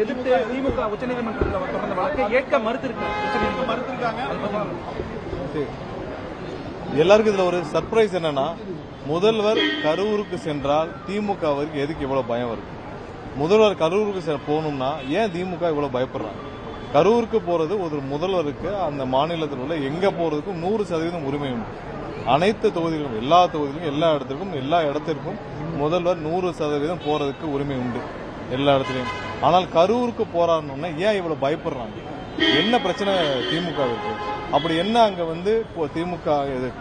எதிர்த்து திமுக உச்சநீதிமன்றத்தில் தொடர்ந்த வழக்கை ஏற்க மறுத்திருக்காங்க. எல்லாருக்கும் இதுல ஒரு சர்ப்ரைஸ் என்னன்னா, முதல்வர் கரூருக்கு சென்றால் திமுகவிற்கு எதுக்கு இவ்வளவு பயம் வருது? முதல்வர் கரூருக்கு போகணும்னா ஏன் திமுக இவ்வளவு பயப்படுறாங்க? கரூருக்கு போறது ஒரு முதல்வருக்கு அந்த மாநிலத்தில் உள்ள எங்க போறதுக்கும் 100% உரிமை உண்டு. அனைத்து தொகுதிகளும், எல்லா தொகுதிகளும், எல்லா இடத்திற்கும் முதல்வர் 100% போறதுக்கு உரிமை உண்டு எல்லா இடத்துலயும். ஆனால் கரூருக்கு போறாருன்னா ஏன் இவ்வளவு பயப்படுறாங்க? என்ன பிரச்சனை திமுகவிற்கு? அப்படி என்ன அங்க திமுக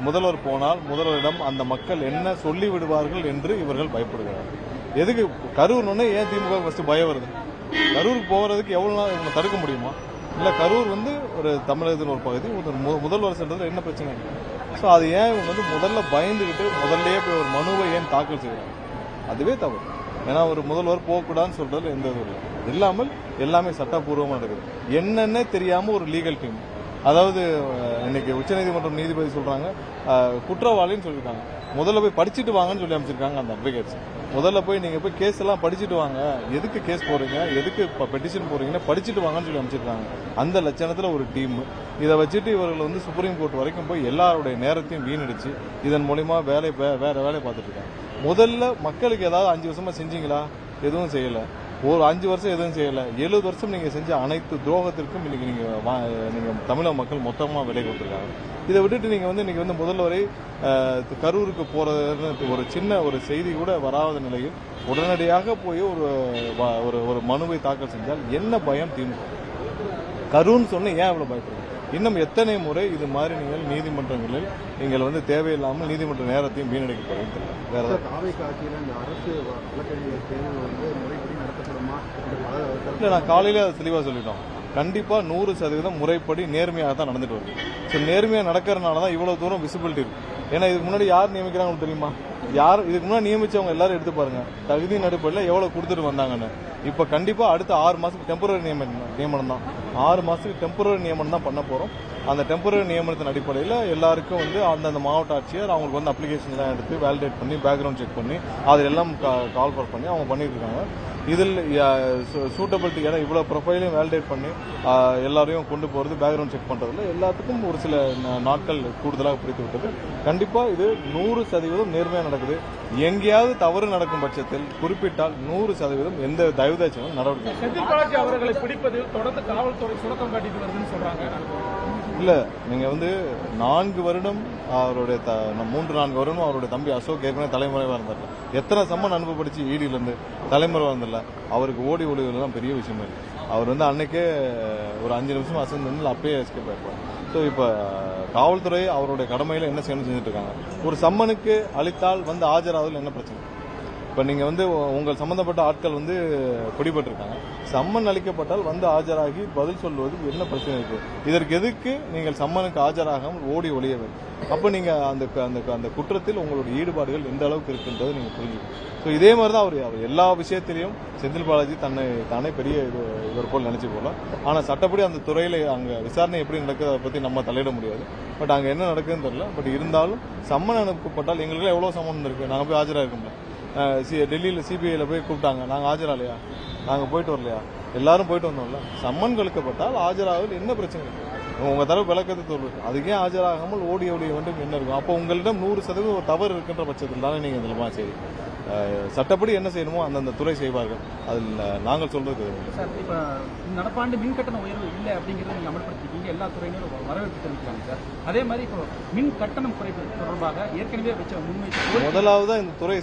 முதல்வர் போனால் முதல்வரிடம் அந்த மக்கள் என்ன சொல்லி விடுவார்கள் என்று இவர்கள் பயப்படுகிறார்கள். எதுக்கு கரூர்னு ஏன் திமுக ஃபர்ஸ்ட் பயம் வருது? கரூருக்கு போகிறதுக்கு எவ்வளவு நாள் இவங்க தடுக்க முடியுமா? இல்ல கரூர் ஒரு தமிழகத்தின் ஒரு பகுதி, முதல்வர் சென்றதுல என்ன பிரச்சனை? ஸோ அது ஏன் இவங்க முதல்ல பயந்துகிட்டு முதல்லயே போய் ஒரு மனுவை ஏன் தாக்கல் செய்யறாங்க? அதுவே தவறு. ஏன்னா ஒரு முதல்வர் போகக்கூடாதுன்னு சொல்றதுல எந்த இது இல்லை. இல்லாமல் எல்லாமே சட்டப்பூர்வமா நடக்குது. என்னன்னே தெரியாம ஒரு லீகல் டீம், அதாவது இன்னைக்கு உச்சநீதிமன்றம் நீதிபதி சொல்றாங்க குற்றவாளின்னு சொல்லியிருக்காங்க. முதல்ல போய் படிச்சுட்டு வாங்கன்னு சொல்லி அமைச்சிருக்காங்க அந்த அட்வொகேட்ஸ். முதல்ல போய் நீங்க போய் கேஸ் எல்லாம் படிச்சுட்டு வாங்க, எதுக்கு கேஸ் போறீங்க, எதுக்கு பெட்டிஷன் போறீங்கன்னா படிச்சுட்டு வாங்கன்னு சொல்லி அமைச்சிருக்காங்க. அந்த லட்சணத்துல ஒரு டீம் இதை வச்சுட்டு இவர்கள் சுப்ரீம் கோர்ட் வரைக்கும் போய் எல்லாருடைய நேரத்தையும் வீணடிச்சு இதன் மூலமா வேற வேலையை பார்த்துட்டு இருக்காங்க. முதல்ல மக்களுக்கு ஏதாவது 5 வருஷமா செஞ்சீங்களா? எதுவும் செய்யல. ஒரு 5 வருஷம் எதுவும் செய்யல. 70 வருஷம் நீங்க செஞ்ச அனைத்து துரோகத்திற்கும் இன்னைக்கு நீங்க தமிழக மக்கள் மொத்தமா விலை கொடுத்திருக்காங்க. இதை விட்டுட்டு நீங்க இன்னைக்கு முதல்வரை கரூருக்கு போறது ஒரு சின்ன ஒரு செய்தி கூட வராத நிலையில் உடனடியாக போய் ஒரு மனுவை தாக்கல் செஞ்சால் என்ன பயம் திமுக? கரூர்னு சொன்ன ஏன் அவ்வளவு பயப்படுறீங்க? இன்னும் எத்தனை முறை இது மாதிரி நீங்கள் நீதிமன்றங்களில் நீங்கள் தேவையில்லாமல் நீதிமன்ற நேரத்தையும் வீணடிக்க போறீங்க? வேற இல்ல, நான் காலையில அதை தெளிவா சொல்லிட்டோம். கண்டிப்பா 100% முறைப்படி நேர்மையாக தான் நடந்துட்டு வருது. ஸோ நேர்மையா நடக்கிறதுனாலதான் இவ்வளவு தூரம் விசிபிலிட்டி இருக்கு. ஏன்னா இதுக்கு முன்னாடி யார் நியமிக்கிறாங்க தெரியுமா? இதுக்கு முன்னாடி நியமிச்சவங்க எல்லாரும் எடுத்து பாருங்க, தகுதியின் அடிப்படையில் எவ்வளவு கொடுத்துட்டு வந்தாங்கன்னு. இப்ப கண்டிப்பா அடுத்த 6 மாசத்துக்கு டெம்பரரி நியமனம் தான். 6 மாசத்துக்கு டெம்பரரி நியமனம் தான் பண்ண போறோம். அந்த டெம்பரரி நியமனத்தின் அடிப்படையில் எல்லாருக்கும் அந்தந்த மாவட்ட ஆட்சியர் அவங்களுக்கு அப்ளிகேஷன் எல்லாம் எடுத்து வேலிடேட் பண்ணி பேக்ரவுண்ட் செக் பண்ணி அதில் எல்லாம் கால் பண்ணி அவங்க பண்ணிட்டு இருக்காங்க. இதில் சூட்டபிலிட்டி, ஏன்னா இவ்வளவு ப்ரொஃபைலையும் வேலிடேட் பண்ணி எல்லாரையும் கொண்டு போறது, பேக்ரவுண்ட் செக் பண்றதுல எல்லாத்துக்கும் ஒரு சில நாட்கள் கூடுதலாக பிடித்து விட்டது. கண்டிப்பா இது 100% நேர்மையா நடக்குது. எங்கேயாவது தவறு நடக்கும் பட்சத்தில் குறிப்பிட்டால் 100% எந்த தயவுதாச்சும் நடவடிக்கை. செந்தில் பாலாஜி அவர்களை பிடிப்பதில் தொடர்ந்து காவல்துறை சுரக்கம் காட்டிட்டு வருதுன்னு சொல்றாங்க. இல்ல, நீங்க 4 வருடம் அவருடைய 3-4 வருடம் அவருடைய தம்பி அசோக் ஏற்கனவே தலைமுறைவா இருந்தார். எத்தனை சம்மன் அனுப்பப்படுச்சு ஈடியில இருந்து தலைமுறைவா இருந்தல. அவருக்கு ஓடி ஒளிவதெல்லாம் பெரிய விஷயமா இருக்கு. அவர் அன்னைக்கே ஒரு 5 நிமிஷம் அசந்து அப்பயே எஸ்கேப் ஆயிருப்பார். ஸோ இப்ப காவல்துறை அவருடைய கடமையில என்ன செய்யணும் செஞ்சுட்டு இருக்காங்க. ஒரு சம்மனுக்கு அளித்தால் ஆஜராவதில் என்ன பிரச்சனை? இப்ப நீங்க உங்கள் சம்பந்தப்பட்ட ஆட்கள் பிடிபட்டிருக்காங்க. சம்மன் அளிக்கப்பட்டால் ஆஜராகி பதில் சொல்வது என்ன பிரச்சனை இருக்கு? இதற்கு எதுக்கு நீங்கள் சம்மனுக்கு ஆஜராகாமல் ஓடி ஒளிய வேண்டும்? அப்ப நீங்க அந்த குற்றத்தில் உங்களுடைய ஈடுபாடுகள் எந்த அளவுக்கு இருக்குன்றது நீங்க புரிஞ்சுக்கணும். ஸோ இதே மாதிரிதான் அவர் எல்லா விஷயத்திலையும் செந்தில் பாலாஜி தானே பெரிய இவர் போல் நினைச்சு போகலாம். ஆனா சட்டப்படி அந்த துறையில அங்க விசாரணை எப்படி நடக்குது அதை பத்தி நம்ம தலையிட முடியாது. பட் அங்க என்ன நடக்குதுன்னு தெரியல. பட் இருந்தாலும் சம்மன் அனுப்பப்பட்டால் எங்களுக்கு எவ்வளவு சம்மன் இருக்கு, நாங்க போய் ஆஜராயிருக்கோம்ல. டெல்லியில சிபிஐல போய் கூப்பிட்டாங்க, நாங்க ஆஜராலையா? நாங்க போயிட்டு வரலையா? எல்லாரும் போயிட்டு வந்தோம்ல. சம்மன் கழிக்கப்பட்டால் ஆஜராவதில் என்ன பிரச்சனை இருக்கு? உங்க தரப்பு விளக்கத்தை சொல்லுது. அதுக்கே ஆஜராகாமல் ஓடி வேண்டும் என்ன இருக்கும்? அப்போ உங்களிடம் 100% ஒரு தவறு இருக்கின்ற பட்சத்தில் தானே நீங்க இதுல சரி சட்டப்படி என்ன செய்யணுமோ அந்தந்த துறை செய்வார்கள். அதில் நாங்கள் சொல்றது சார், இப்ப நடப்பாண்டு மின் கட்டண உயர்வு இல்லை அப்படிங்கிறத நீங்க அமல்படுத்திருக்கீங்க. எல்லா துறையினரும் வரவேற்பு தெரிவிக்கிறாங்க சார். அதே மாதிரி இப்போ மின் கட்டணம் குறைப்பு தொடர்பாக ஏற்கனவே வச்ச முன்வைப்பு முதலாவதா இந்த துறையை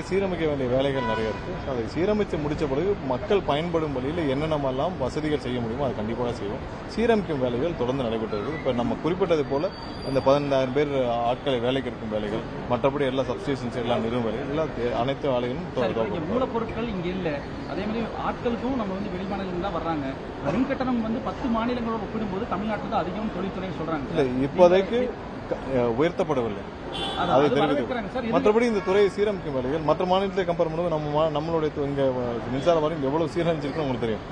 சீரமைக்க வேண்டிய வேலைகள் நிறைய இருக்கு. அதை சீரமைத்து முடிச்ச பிறகு மக்கள் பயன்படும் வழியில் என்னென்னமெல்லாம் வசதிகள் செய்ய முடியுமோ அதை கண்டிப்பாக செய்வோம். சீரமைக்கும் வேலைகள் தொடர்ந்து நடைபெற்று இருக்கு. இப்ப நம்ம குறிப்பிட்டது போல இந்த 15,000 பேர் ஆட்களை வேலைக்கு இருக்கும் வேலைகள், மற்றபடி எல்லா சப்ஸ்டேஷன்ஸ் எல்லாம் நிறுவன வேலைகள், எல்லா அனைத்து வேலைகளும் மூலப்பொருட்கள் இங்க இல்ல. அதே மாதிரி ஆட்களுக்கும் நம்ம வெளிமாநிலம் தான் வர்றாங்க. மின் கட்டணம் 10 மாநிலங்களோட ஒப்பிடும்போது தமிழ்நாட்டில் தான் அதிகம் தொழில்துறை சொல்றாங்க. இல்ல, இப்போதைக்கு உயர்த்தப்படவில்லை. அது அதை வரவேற்கிறாங்க தெரிவித்து சார். மற்றபடி இந்த துறையை சீரமைக்கும் வேலைகள் மற்ற மாநிலத்தை கம்பேர் பண்ணும்போது நம்மளுடைய இங்க மின்சார வாரியம் எவ்வளவு சீரமைச்சிருக்குன்னு உங்களுக்கு தெரியும்.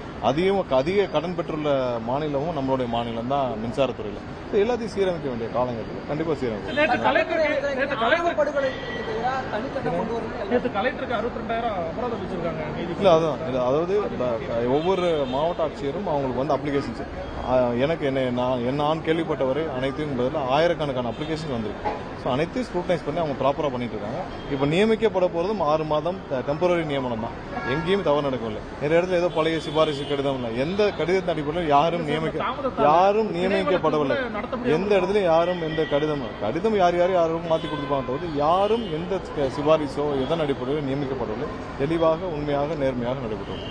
அதிக கடன் பெற்றுள்ள மாநிலமும் நம்மளுடைய மாநிலம் தான் மின்சாரத்துறையில. எல்லாத்தையும் சீரமைக்க வேண்டிய காலங்கட்டத்தில் கண்டிப்பா சீரமைக்கும். நேற்று கலெக்டருக்கு 62,000 அபராதம் வச்சிருக்காங்க. இல்ல அதான் அதாவது ஒவ்வொரு மாவட்ட ஆட்சியரும் அவங்களுக்கு அப்ளிகேஷன்ஸ் எனக்கு நான் கேள்விப்பட்டவரை அனைத்தையும் பதில் ஆயிரக்கணக்கான அப்ளிகேஷன் வந்திருக்கு. ஸோ அனைத்தையும் ஸ்க்ரூட்டனைஸ் பண்ணி அவங்க ப்ராப்பரா பண்ணிட்டு இருக்காங்க. இப்போ நியமிக்கப்பட போறதும் 6 மாதம் டெம்பரரி நியமனம் தான். எங்கேயும் தவறு நடக்கவில்லை. நிறைய இடத்துல ஏதோ பழைய சிபாரிசு கடிதம் இல்லை. எந்த கடிதத்தின் அடிப்படையில் யாரும் நியமிக்கப்படவில்லை. எந்த இடத்துலயும் யாரும் எந்த கடிதம் யாரும் மாற்றி கொடுத்துப்பாங்க தவிர யாரும் எந்த சிபாரிசோ எதன் அடிப்படையில் நியமிக்கப்படவில்லை. தெளிவாக உண்மையாக நேர்மையாக நடைபெற்றது.